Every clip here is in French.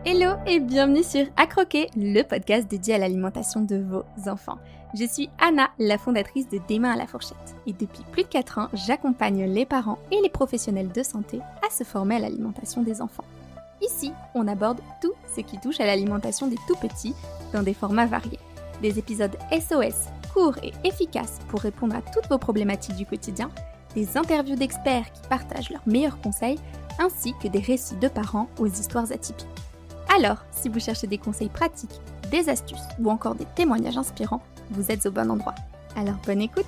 Hello et bienvenue sur À Croquer, le podcast dédié à l'alimentation de vos enfants. Je suis Anna, la fondatrice de Des mains à la fourchette. Et depuis plus de 4 ans, j'accompagne les parents et les professionnels de santé à se former à l'alimentation des enfants. Ici, on aborde tout ce qui touche à l'alimentation des tout-petits dans des formats variés. Des épisodes SOS, courts et efficaces pour répondre à toutes vos problématiques du quotidien, des interviews d'experts qui partagent leurs meilleurs conseils, ainsi que des récits de parents aux histoires atypiques. Alors, si vous cherchez des conseils pratiques, des astuces ou encore des témoignages inspirants, vous êtes au bon endroit. Alors bonne écoute!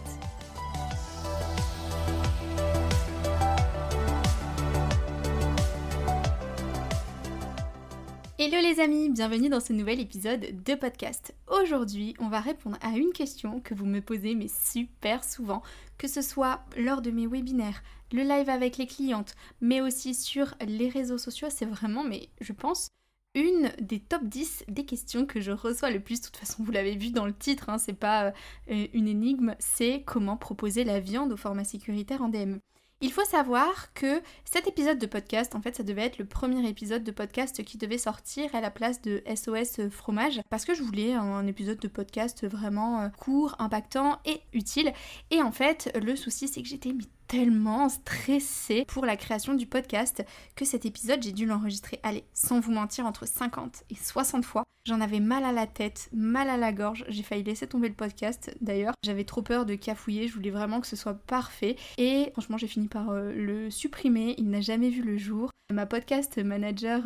Hello les amis, bienvenue dans ce nouvel épisode de podcast. Aujourd'hui, on va répondre à une question que vous me posez mais super souvent, que ce soit lors de mes webinaires, le live avec les clientes, mais aussi sur les réseaux sociaux. C'est vraiment, mais je pense, une des top 10 des questions que je reçois le plus. De toute façon, vous l'avez vu dans le titre, c'est pas une énigme, c'est comment proposer la viande au format sécuritaire en DME. Il faut savoir que cet épisode de podcast, en fait, ça devait être le premier épisode de podcast qui devait sortir à la place de SOS fromage, parce que je voulais un épisode de podcast vraiment court, impactant et utile. Et en fait, le souci, c'est que j'étais tellement stressée pour la création du podcast que cet épisode, j'ai dû l'enregistrer, allez, sans vous mentir, entre 50 et 60 fois. J'en avais mal à la tête, mal à la gorge, j'ai failli laisser tomber le podcast d'ailleurs. J'avais trop peur de cafouiller, je voulais vraiment que ce soit parfait. Et franchement, j'ai fini par le supprimer, il n'a jamais vu le jour. Ma podcast manager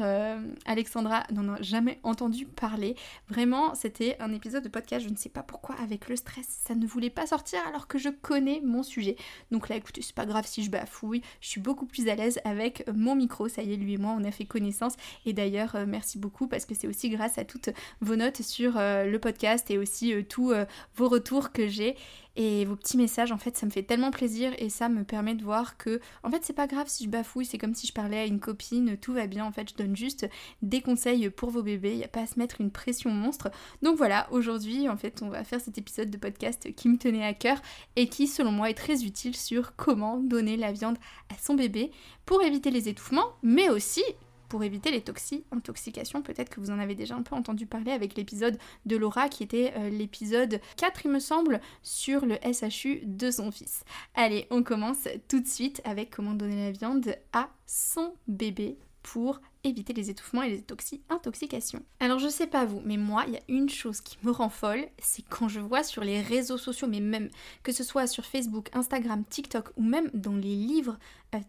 Alexandra n'en a jamais entendu parler. Vraiment, c'était un épisode de podcast, je ne sais pas pourquoi, avec le stress, ça ne voulait pas sortir alors que je connais mon sujet. Donc là, écoutez, c'est pas grave si je bafouille, je suis beaucoup plus à l'aise avec mon micro. Ça y est, lui et moi, on a fait connaissance. Et d'ailleurs, merci beaucoup parce que c'est aussi grâce à toutes vos notes sur le podcast et aussi tous vos retours que j'ai. Et vos petits messages, en fait, ça me fait tellement plaisir et ça me permet de voir que, en fait, c'est pas grave si je bafouille, c'est comme si je parlais à une copine, tout va bien, en fait, je donne juste des conseils pour vos bébés, il n'y a pas à se mettre une pression monstre. Donc voilà, aujourd'hui, en fait, on va faire cet épisode de podcast qui me tenait à cœur et qui, selon moi, est très utile sur comment donner la viande à son bébé pour éviter les étouffements, mais aussi pour éviter les intoxications. Peut-être que vous en avez déjà un peu entendu parler avec l'épisode de Laura qui était l'épisode 4 il me semble sur le SHU de son fils. Allez, on commence tout de suite avec comment donner la viande à son bébé pour éviter les étouffements et les intoxications. Alors je sais pas vous, mais moi, il y a une chose qui me rend folle, c'est quand je vois sur les réseaux sociaux, mais même que ce soit sur Facebook, Instagram, TikTok ou même dans les livres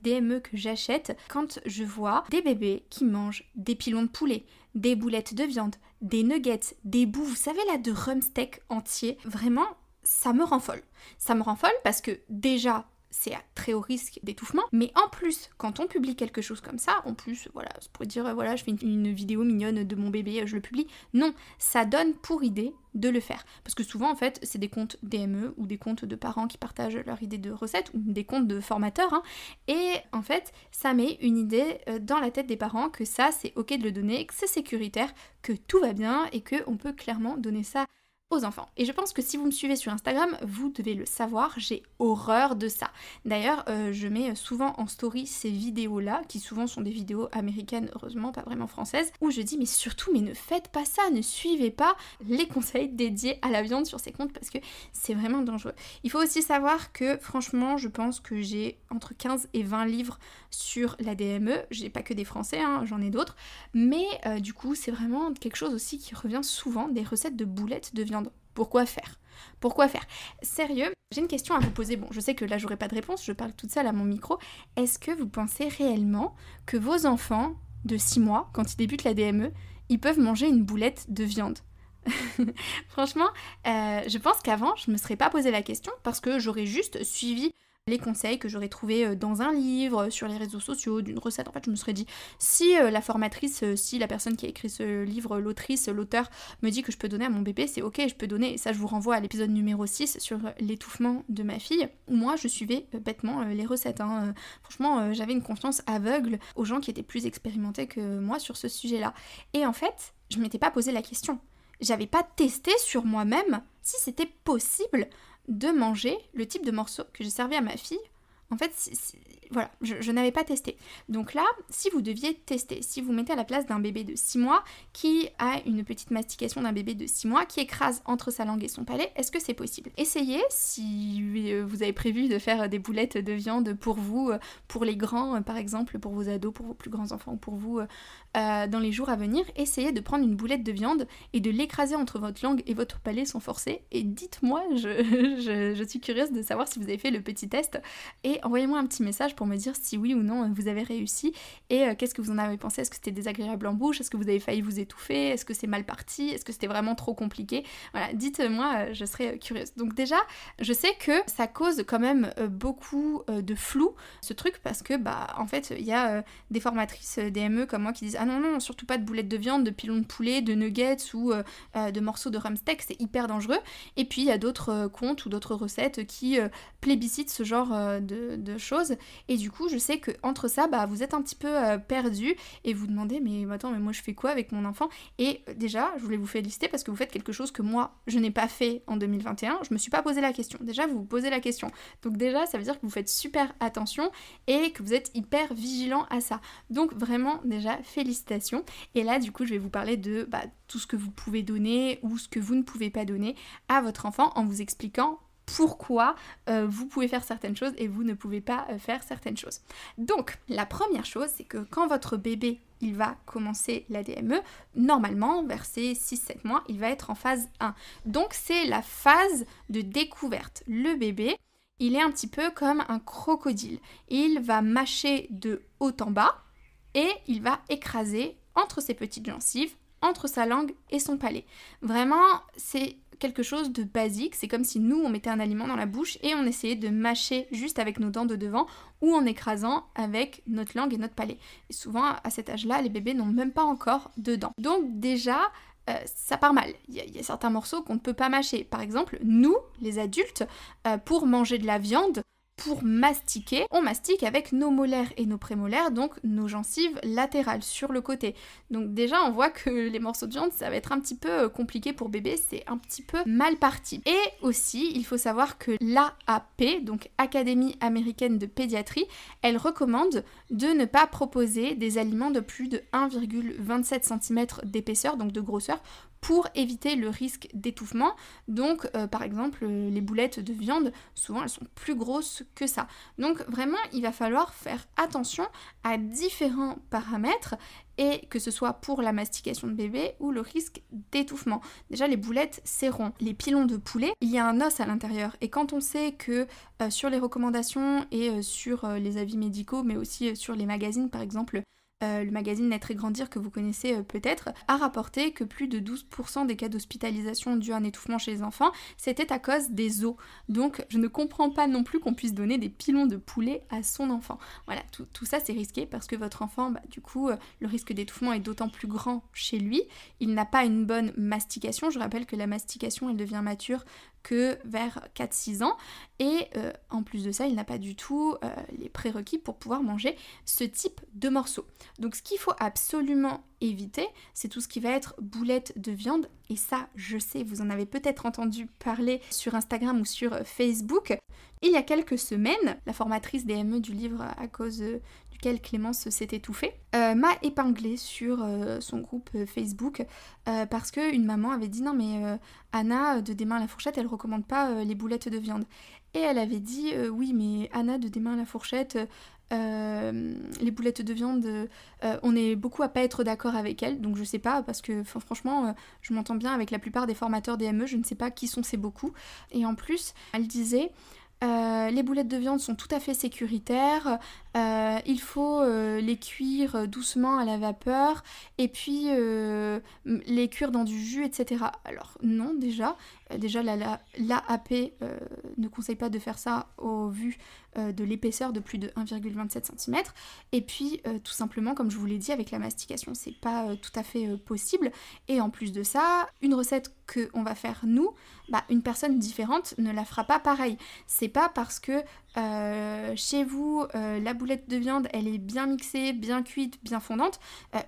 DME que j'achète, quand je vois des bébés qui mangent des pilons de poulet, des boulettes de viande, des nuggets, des bouts, vous savez là, de rump steak entier, vraiment, ça me rend folle. Ça me rend folle parce que déjà, c'est à très haut risque d'étouffement, mais en plus, quand on publie quelque chose comme ça, en plus, voilà, c'est pour dire, voilà, je fais une vidéo mignonne de mon bébé, je le publie. Non, ça donne pour idée de le faire. Parce que souvent, en fait, c'est des comptes DME ou des comptes de parents qui partagent leur idée de recette, ou des comptes de formateurs, et en fait, ça met une idée dans la tête des parents que ça, c'est ok de le donner, que c'est sécuritaire, que tout va bien, et qu'on peut clairement donner ça aux enfants. Et je pense que si vous me suivez sur Instagram, vous devez le savoir, j'ai horreur de ça. D'ailleurs, je mets souvent en story ces vidéos-là, qui souvent sont des vidéos américaines, heureusement, pas vraiment françaises, où je dis, mais surtout, mais ne faites pas ça, ne suivez pas les conseils dédiés à la viande sur ces comptes, parce que c'est vraiment dangereux. Il faut aussi savoir que, franchement, je pense que j'ai entre 15 et 20 livres sur la DME, j'ai pas que des français, j'en ai d'autres, mais du coup, c'est vraiment quelque chose aussi qui revient souvent, des recettes de boulettes de viande. Pourquoi faire ? Sérieux, j'ai une question à vous poser. Bon, je sais que là, j'aurai pas de réponse, je parle toute seule à mon micro. Est-ce que vous pensez réellement que vos enfants de 6 mois, quand ils débutent la DME, ils peuvent manger une boulette de viande ? Franchement, je pense qu'avant, je me serais pas posé la question parce que j'aurais juste suivi les conseils que j'aurais trouvés dans un livre, sur les réseaux sociaux, d'une recette. En fait, je me serais dit, si la formatrice, si la personne qui a écrit ce livre, l'autrice, l'auteur, me dit que je peux donner à mon bébé, c'est ok, je peux donner. Et ça, je vous renvoie à l'épisode numéro 6 sur l'étouffement de ma fille, où moi, je suivais bêtement les recettes. Franchement, j'avais une confiance aveugle aux gens qui étaient plus expérimentés que moi sur ce sujet-là. Et en fait, je m'étais pas posé la question. J'avais pas testé sur moi-même si c'était possible de manger le type de morceau que j'ai servi à ma fille En fait, voilà, je n'avais pas testé. Donc là, si vous deviez tester, si vous mettez à la place d'un bébé de 6 mois qui a une petite mastication d'un bébé de 6 mois qui écrase entre sa langue et son palais, est-ce que c'est possible? Essayez, si vous avez prévu de faire des boulettes de viande pour vous, pour les grands, par exemple, pour vos ados, pour vos plus grands enfants, ou pour vous dans les jours à venir, essayez de prendre une boulette de viande et de l'écraser entre votre langue et votre palais sans forcer. Et dites-moi, je suis curieuse de savoir si vous avez fait le petit test. Et envoyez-moi un petit message pour me dire si oui ou non vous avez réussi et qu'est-ce que vous en avez pensé. Est-ce que c'était désagréable en bouche? Est-ce que vous avez failli vous étouffer? Est-ce que c'est mal parti? Est-ce que c'était vraiment trop compliqué? Voilà, dites-moi, je serais curieuse. Donc déjà, je sais que ça cause quand même beaucoup de flou, ce truc, parce que en fait, il y a des formatrices DME comme moi qui disent « Ah non, surtout pas de boulettes de viande, de pilons de poulet, de nuggets ou de morceaux de rumsteak, c'est hyper dangereux. » Et puis il y a d'autres comptes ou d'autres recettes qui plébiscitent ce genre de choses. Et du coup, je sais que entre ça, vous êtes un petit peu perdu et vous demandez mais attends, mais moi je fais quoi avec mon enfant? Et déjà, je voulais vous féliciter parce que vous faites quelque chose que moi je n'ai pas fait en 2021. Je me suis pas posé la question. Déjà, vous vous posez la question. Donc déjà, ça veut dire que vous faites super attention et que vous êtes hyper vigilant à ça. Donc vraiment, déjà, félicitations. Et là, du coup, je vais vous parler de tout ce que vous pouvez donner ou ce que vous ne pouvez pas donner à votre enfant en vous expliquant pourquoi vous pouvez faire certaines choses et vous ne pouvez pas faire certaines choses. Donc, la première chose, c'est que quand votre bébé il va commencer la DME, normalement, vers ses 6-7 mois, il va être en phase 1. Donc, c'est la phase de découverte. Le bébé, il est un petit peu comme un crocodile. Il va mâcher de haut en bas et il va écraser entre ses petites gencives, entre sa langue et son palais. Vraiment, c'est quelque chose de basique, c'est comme si nous on mettait un aliment dans la bouche et on essayait de mâcher juste avec nos dents de devant ou en écrasant avec notre langue et notre palais. Et souvent à cet âge-là, les bébés n'ont même pas encore de dents. Donc déjà, ça part mal. Il y a certains morceaux qu'on ne peut pas mâcher. Par exemple, nous, les adultes, pour manger de la viande, pour mastiquer, on mastique avec nos molaires et nos prémolaires, donc nos gencives latérales sur le côté. Donc déjà, on voit que les morceaux de viande, ça va être un petit peu compliqué pour bébé, c'est un petit peu mal parti. Et aussi, il faut savoir que l'AAP, donc Académie américaine de pédiatrie, elle recommande de ne pas proposer des aliments de plus de 1,27 cm d'épaisseur, donc de grosseur, pour éviter le risque d'étouffement. Donc par exemple les boulettes de viande, souvent elles sont plus grosses que ça. Donc vraiment il va falloir faire attention à différents paramètres et que ce soit pour la mastication de bébé ou le risque d'étouffement. Déjà les boulettes c'est rond. Les pilons de poulet, il y a un os à l'intérieur et quand on sait que sur les recommandations et sur les avis médicaux mais aussi sur les magazines par exemple, le magazine Naître et Grandir que vous connaissez peut-être, a rapporté que plus de 12% des cas d'hospitalisation dus à un étouffement chez les enfants, c'était à cause des os. Donc je ne comprends pas non plus qu'on puisse donner des pilons de poulet à son enfant. Voilà, tout ça c'est risqué parce que votre enfant, du coup, le risque d'étouffement est d'autant plus grand chez lui. Il n'a pas une bonne mastication. Je rappelle que la mastication, elle devient mature que vers 4-6 ans et en plus de ça il n'a pas du tout les prérequis pour pouvoir manger ce type de morceaux. Donc ce qu'il faut absolument éviter, c'est tout ce qui va être boulettes de viande et ça je sais, vous en avez peut-être entendu parler sur Instagram ou sur Facebook. Il y a quelques semaines, la formatrice DME du livre à cause duquel Clémence s'est étouffée m'a épinglée sur son groupe Facebook parce qu'une maman avait dit non mais Anna de Des mains à la fourchette elle recommande pas les boulettes de viande. Et elle avait dit oui mais Anna de Des mains à la fourchette les boulettes de viande on est beaucoup à pas être d'accord avec elle, donc je sais pas parce que franchement je m'entends bien avec la plupart des formateurs DME, je ne sais pas qui sont ces beaucoup. Et en plus elle disait les boulettes de viande sont tout à fait sécuritaires, il faut les cuire doucement à la vapeur et puis les cuire dans du jus, etc. Alors non, déjà l'AAP ne conseille pas de faire ça au vu de l'épaisseur de plus de 1,27 cm et puis tout simplement comme je vous l'ai dit avec la mastication c'est pas tout à fait possible. Et en plus de ça, une recette qu'on va faire nous, une personne différente ne la fera pas pareil. C'est pas parce que chez vous la boulette de viande elle est bien mixée, bien cuite, bien fondante,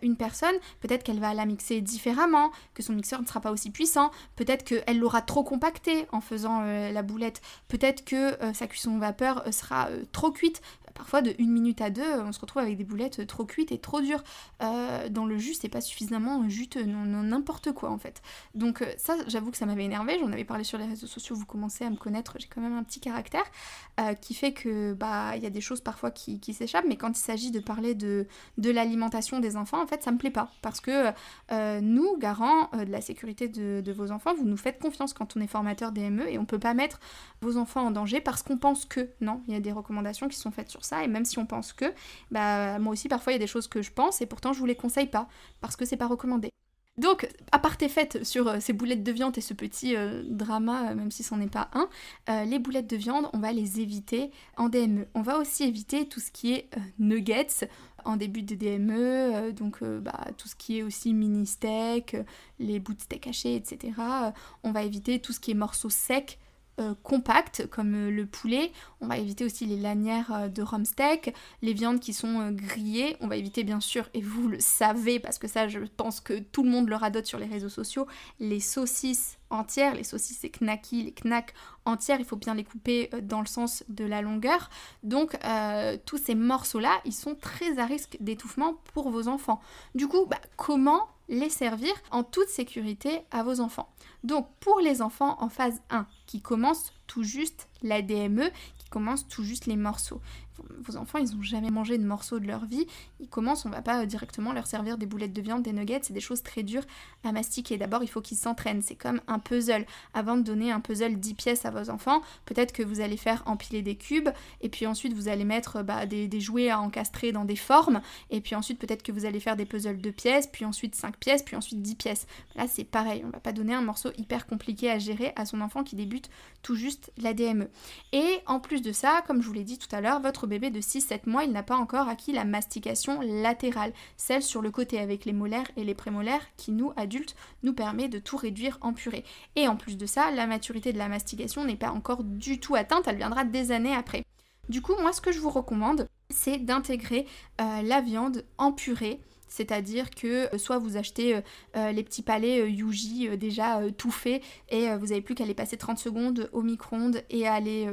une personne peut-être qu'elle va la mixer différemment, que son mixeur ne sera pas aussi puissant, peut-être qu'elle l'aura trop compactée en faisant la boulette, peut-être que sa cuisson vapeur sera trop cuite. Parfois de 1 minute à 2, on se retrouve avec des boulettes trop cuites et trop dures. Dans le jus, c'est pas suffisamment juteux, n'importe quoi en fait. Donc ça, j'avoue que ça m'avait énervée, j'en avais parlé sur les réseaux sociaux, vous commencez à me connaître, j'ai quand même un petit caractère qui fait que il y a des choses parfois qui s'échappent, mais quand il s'agit de parler de l'alimentation des enfants, en fait, ça me plaît pas. Parce que nous, garants de la sécurité de vos enfants, vous nous faites confiance quand on est formateur DME et on peut pas mettre vos enfants en danger parce qu'on pense que. Non, il y a des recommandations qui sont faites sur ça, et même si on pense que, moi aussi parfois il y a des choses que je pense et pourtant je vous les conseille pas parce que c'est pas recommandé. Donc, aparté faite sur ces boulettes de viande et ce petit drama, même si c'en est pas un, les boulettes de viande, on va les éviter en DME. On va aussi éviter tout ce qui est nuggets en début de DME, tout ce qui est aussi mini steak, les bouts de steak hachés, etc. On va éviter tout ce qui est morceaux secs, compacts comme le poulet. On va éviter aussi les lanières de rhum steak, les viandes qui sont grillées. On va éviter bien sûr, et vous le savez parce que ça je pense que tout le monde le radote sur les réseaux sociaux, les saucisses entières, les saucisses et knackis, les knacks entières, il faut bien les couper dans le sens de la longueur. Donc tous ces morceaux-là, ils sont très à risque d'étouffement pour vos enfants. Du coup, comment les servir en toute sécurité à vos enfants? Donc pour les enfants en phase 1 qui commencent tout juste la DME, qui commencent tout juste les morceaux. Vos enfants, ils n'ont jamais mangé de morceaux de leur vie. Ils commencent, on va pas directement leur servir des boulettes de viande, des nuggets, c'est des choses très dures à mastiquer. D'abord, il faut qu'ils s'entraînent. C'est comme un puzzle. Avant de donner un puzzle 10 pièces à vos enfants, peut-être que vous allez faire empiler des cubes, et puis ensuite vous allez mettre des jouets à encastrer dans des formes, et puis ensuite peut-être que vous allez faire des puzzles 2 pièces, puis ensuite 5 pièces, puis ensuite 10 pièces. Là, c'est pareil. On va pas donner un morceau hyper compliqué à gérer à son enfant qui débute tout juste la DME. Et en plus de ça, comme je vous l'ai dit tout à l'heure, votre bébé de 6-7 mois, il n'a pas encore acquis la mastication latérale, celle sur le côté avec les molaires et les prémolaires qui, nous, adultes, nous permet de tout réduire en purée. Et en plus de ça, la maturité de la mastication n'est pas encore du tout atteinte, elle viendra des années après. Du coup, moi, ce que je vous recommande, c'est d'intégrer la viande en purée. C'est-à-dire que soit vous achetez les petits palets Yuji déjà tout faits et vous n'avez plus qu'à les passer 30 secondes au micro-ondes et à les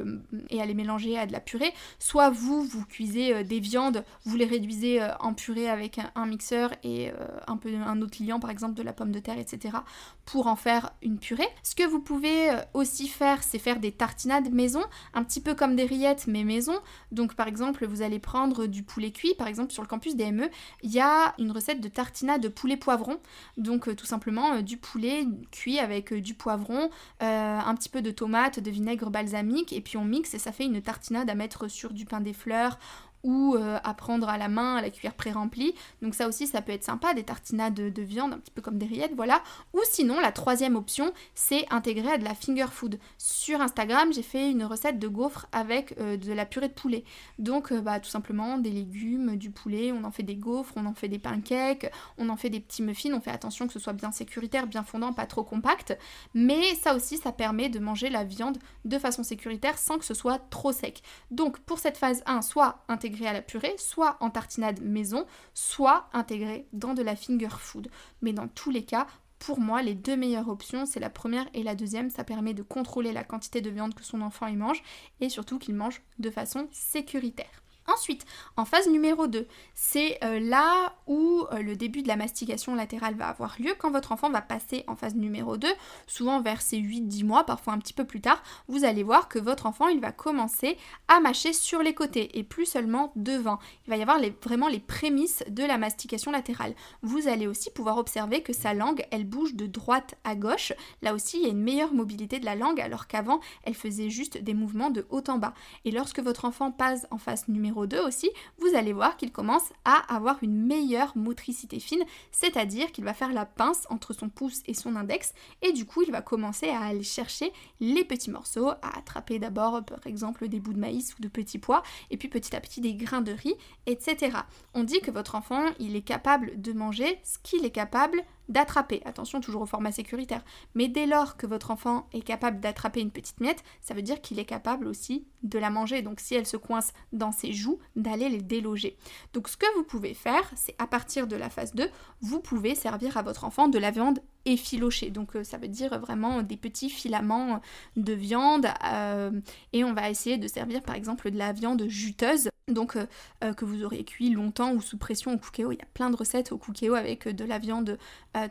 mélanger à de la purée, soit vous cuisez des viandes, vous les réduisez en purée avec un mixeur et un autre liant par exemple de la pomme de terre, etc. pour en faire une purée. Ce que vous pouvez aussi faire, c'est faire des tartinades maison, un petit peu comme des rillettes mais maison. Donc par exemple, vous allez prendre du poulet cuit, par exemple sur le campus DME, il y a une recette de tartinade de poulet poivron, donc tout simplement du poulet cuit avec du poivron, un petit peu de tomate, de vinaigre balsamique, et puis on mixe et ça fait une tartinade à mettre sur du pain des fleurs ou à prendre à la main à la cuillère pré-remplie. Donc ça aussi, ça peut être sympa, des tartinades de viande, un petit peu comme des rillettes, voilà. Ou sinon, la troisième option, c'est intégrer à de la finger food. Sur Instagram, j'ai fait une recette de gaufres avec de la purée de poulet. Donc tout simplement des légumes, du poulet, on en fait des gaufres, on en fait des pancakes, on en fait des petits muffins, on fait attention que ce soit bien sécuritaire, bien fondant, pas trop compact. Mais ça aussi, ça permet de manger la viande de façon sécuritaire sans que ce soit trop sec. Donc pour cette phase 1, soit intégré à la purée, soit en tartinade maison, soit intégré dans de la finger food. Mais dans tous les cas, pour moi, les deux meilleures options, c'est la première et la deuxième. Ça permet de contrôler la quantité de viande que son enfant y mange et surtout qu'il mange de façon sécuritaire. Ensuite, en phase numéro 2, c'est là où le début de la mastication latérale va avoir lieu. Quand votre enfant va passer en phase numéro 2, souvent vers ses 8-10 mois, parfois un petit peu plus tard, vous allez voir que votre enfant, il va commencer à mâcher sur les côtés et plus seulement devant. Il va y avoir vraiment les prémices de la mastication latérale. Vous allez aussi pouvoir observer que sa langue, elle bouge de droite à gauche. Là aussi, il y a une meilleure mobilité de la langue alors qu'avant, elle faisait juste des mouvements de haut en bas. Et lorsque votre enfant passe en phase numéro 2 aussi, vous allez voir qu'il commence à avoir une meilleure motricité fine, c'est-à-dire qu'il va faire la pince entre son pouce et son index et du coup il va commencer à aller chercher les petits morceaux, à attraper d'abord par exemple des bouts de maïs ou de petits pois et puis petit à petit des grains de riz, etc. On dit que votre enfant il est capable de manger ce qu'il est capable d'attraper, attention toujours au format sécuritaire, mais dès lors que votre enfant est capable d'attraper une petite miette, ça veut dire qu'il est capable aussi de la manger. Donc si elle se coince dans ses joues, d'aller les déloger. Donc ce que vous pouvez faire, c'est à partir de la phase 2, vous pouvez servir à votre enfant de la viande effilochée. Donc ça veut dire vraiment des petits filaments de viande et on va essayer de servir par exemple de la viande juteuse. Donc que vous aurez cuit longtemps ou sous pression au Cookéo. Il y a plein de recettes au Cookéo avec de la viande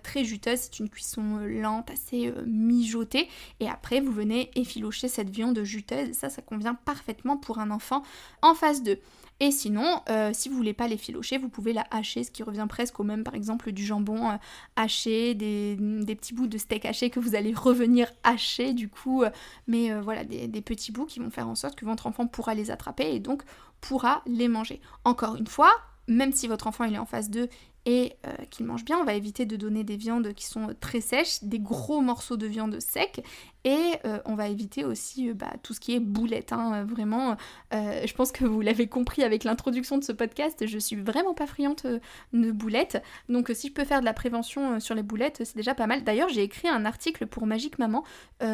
très juteuse. C'est une cuisson lente, assez mijotée. Et après, vous venez effilocher cette viande juteuse. Et ça convient parfaitement pour un enfant en phase 2. Et sinon, si vous voulez pas l'effilocher, vous pouvez la hacher, ce qui revient presque au même, par exemple, du jambon haché, des petits bouts de steak haché que vous allez revenir hacher du coup. Mais voilà, des petits bouts qui vont faire en sorte que votre enfant pourra les attraper et donc pourra les manger. Encore une fois, même si votre enfant il est en phase 2 et qu'il mange bien, on va éviter de donner des viandes qui sont très sèches, des gros morceaux de viande sec, et on va éviter aussi tout ce qui est boulettes. Vraiment, je pense que vous l'avez compris avec l'introduction de ce podcast, je suis vraiment pas friande de boulettes, donc si je peux faire de la prévention sur les boulettes, c'est déjà pas mal. D'ailleurs, j'ai écrit un article pour Magique Maman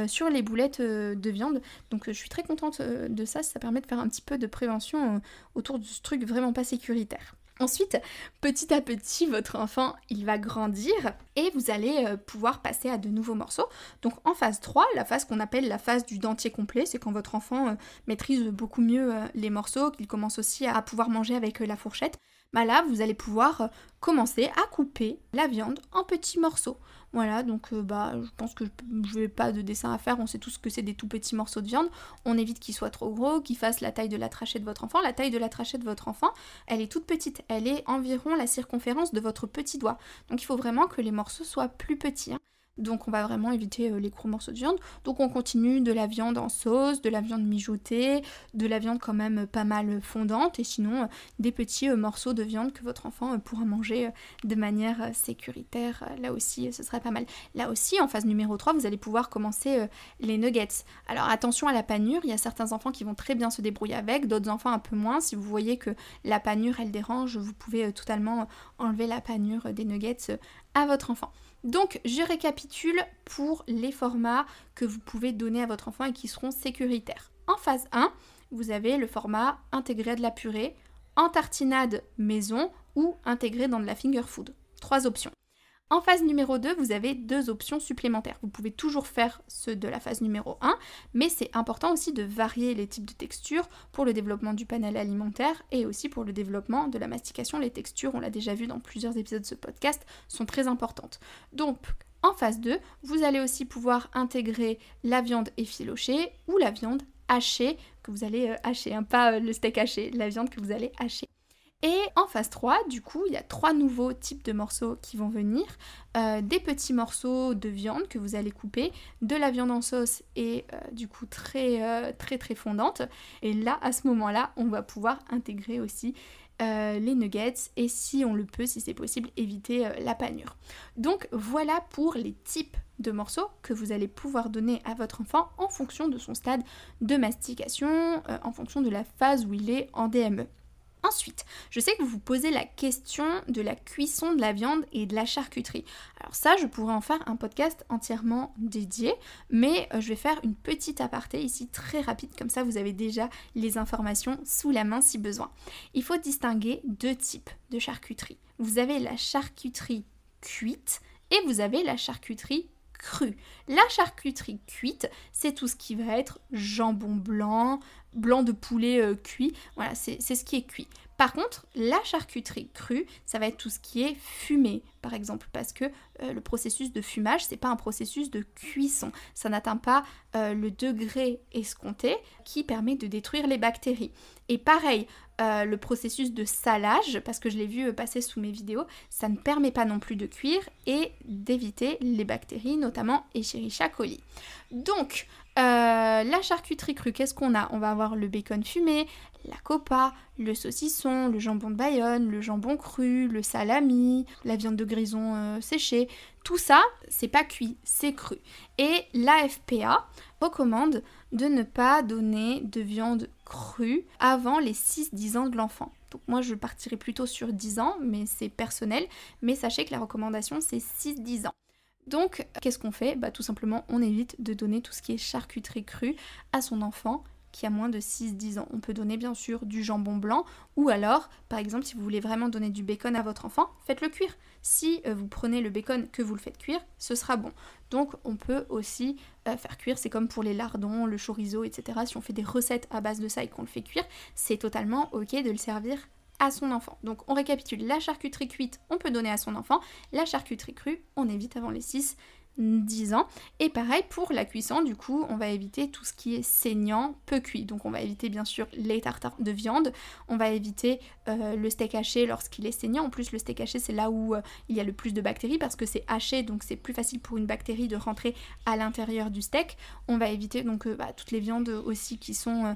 sur les boulettes de viande, donc je suis très contente de ça, ça permet de faire un petit peu de prévention autour de ce truc vraiment pas sécuritaire. Ensuite, petit à petit, votre enfant, il va grandir et vous allez pouvoir passer à de nouveaux morceaux. Donc en phase 3, la phase qu'on appelle la phase du dentier complet, c'est quand votre enfant maîtrise beaucoup mieux les morceaux, qu'il commence aussi à pouvoir manger avec la fourchette. Là, vous allez pouvoir commencer à couper la viande en petits morceaux. Voilà, donc je pense que je n'ai pas de dessin à faire, on sait tous que c'est des tout petits morceaux de viande. On évite qu'ils soient trop gros, qu'ils fassent la taille de la trachée de votre enfant. La taille de la trachée de votre enfant, elle est toute petite, elle est environ la circonférence de votre petit doigt. Donc il faut vraiment que les morceaux soient plus petits. Donc on va vraiment éviter les gros morceaux de viande. Donc on continue de la viande en sauce, de la viande mijotée, de la viande quand même pas mal fondante et sinon des petits morceaux de viande que votre enfant pourra manger de manière sécuritaire. Là aussi ce serait pas mal. Là aussi en phase numéro 3 vous allez pouvoir commencer les nuggets. Alors attention à la panure, il y a certains enfants qui vont très bien se débrouiller avec, d'autres enfants un peu moins. Si vous voyez que la panure elle dérange, vous pouvez totalement enlever la panure des nuggets à votre enfant. Donc je récapitule pour les formats que vous pouvez donner à votre enfant et qui seront sécuritaires. En phase 1, vous avez le format intégré à de la purée, en tartinade maison ou intégré dans de la finger food. 3 options. En phase numéro 2, vous avez 2 options supplémentaires. Vous pouvez toujours faire ceux de la phase numéro 1, mais c'est important aussi de varier les types de textures pour le développement du panel alimentaire et aussi pour le développement de la mastication. Les textures, on l'a déjà vu dans plusieurs épisodes de ce podcast, sont très importantes. Donc, en phase 2, vous allez aussi pouvoir intégrer la viande effilochée ou la viande hachée, que vous allez hacher, pas le steak haché, la viande que vous allez hacher. Et en phase 3, du coup, il y a 3 nouveaux types de morceaux qui vont venir. Des petits morceaux de viande que vous allez couper, de la viande en sauce et du coup très fondante. Et là, à ce moment-là, on va pouvoir intégrer aussi les nuggets et si on le peut, si c'est possible, éviter la panure. Donc voilà pour les types de morceaux que vous allez pouvoir donner à votre enfant en fonction de son stade de mastication, en fonction de la phase où il est en DME. Ensuite, je sais que vous vous posez la question de la cuisson de la viande et de la charcuterie. Alors ça, je pourrais en faire un podcast entièrement dédié, mais je vais faire une petite aparté ici très rapide, comme ça vous avez déjà les informations sous la main si besoin. Il faut distinguer 2 types de charcuterie. Vous avez la charcuterie cuite et vous avez la charcuterie crue. La charcuterie cuite, c'est tout ce qui va être jambon blanc, blanc de poulet cuit, voilà, c'est ce qui est cuit. Par contre, la charcuterie crue, ça va être tout ce qui est fumé, par exemple, parce que le processus de fumage, c'est pas un processus de cuisson. Ça n'atteint pas le degré escompté qui permet de détruire les bactéries. Et pareil, le processus de salage, parce que je l'ai vu passer sous mes vidéos, ça ne permet pas non plus de cuire et d'éviter les bactéries, notamment Escherichia coli. Donc, la charcuterie crue, qu'est-ce qu'on a ? On va avoir le bacon fumé, la copa, le saucisson, le jambon de Bayonne, le jambon cru, le salami, la viande de grison séchée. Tout ça, c'est pas cuit, c'est cru. Et l'AFPA recommande de ne pas donner de viande crue avant les 6-10 ans de l'enfant. Donc moi je partirais plutôt sur 10 ans, mais c'est personnel, mais sachez que la recommandation c'est 6-10 ans. Donc qu'est-ce qu'on fait ? Tout simplement on évite de donner tout ce qui est charcuterie crue à son enfant qui a moins de 6-10 ans. On peut donner bien sûr du jambon blanc, ou alors, par exemple, si vous voulez vraiment donner du bacon à votre enfant, faites-le cuire. Si vous prenez le bacon que vous le faites cuire, ce sera bon. Donc on peut aussi faire cuire, c'est comme pour les lardons, le chorizo, etc. Si on fait des recettes à base de ça et qu'on le fait cuire, c'est totalement ok de le servir à son enfant. Donc on récapitule, la charcuterie cuite, on peut donner à son enfant, la charcuterie crue, on évite avant les 6-10 ans. Et pareil pour la cuisson, du coup, on va éviter tout ce qui est saignant, peu cuit. Donc on va éviter bien sûr les tartares de viande, on va éviter le steak haché lorsqu'il est saignant. En plus, le steak haché, c'est là où il y a le plus de bactéries parce que c'est haché, donc c'est plus facile pour une bactérie de rentrer à l'intérieur du steak. On va éviter donc toutes les viandes aussi qui sont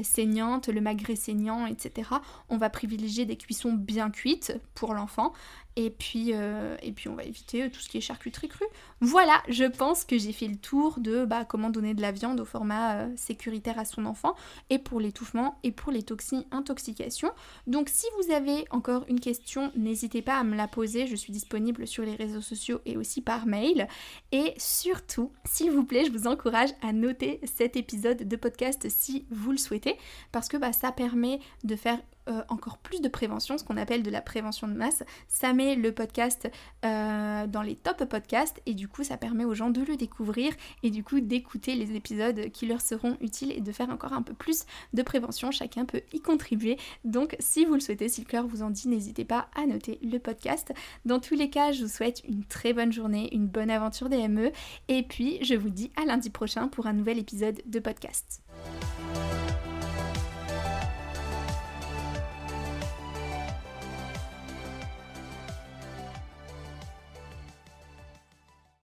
saignantes, le magret saignant, etc. On va privilégier des cuissons bien cuites pour l'enfant. Et puis on va éviter tout ce qui est charcuterie crue. Voilà, je pense que j'ai fait le tour de comment donner de la viande au format sécuritaire à son enfant, et pour l'étouffement et pour les intoxications. Donc si vous avez encore une question, n'hésitez pas à me la poser, je suis disponible sur les réseaux sociaux et aussi par mail. Et surtout, s'il vous plaît, je vous encourage à noter cet épisode de podcast si vous le souhaitez, parce que ça permet de faire encore plus de prévention, ce qu'on appelle de la prévention de masse. Ça met le podcast dans les top podcasts et du coup ça permet aux gens de le découvrir et du coup d'écouter les épisodes qui leur seront utiles et de faire encore un peu plus de prévention. Chacun peut y contribuer. Donc si vous le souhaitez, si le cœur vous en dit, n'hésitez pas à noter le podcast. Dans tous les cas, je vous souhaite une très bonne journée, une bonne aventure DME et puis je vous dis à lundi prochain pour un nouvel épisode de podcast.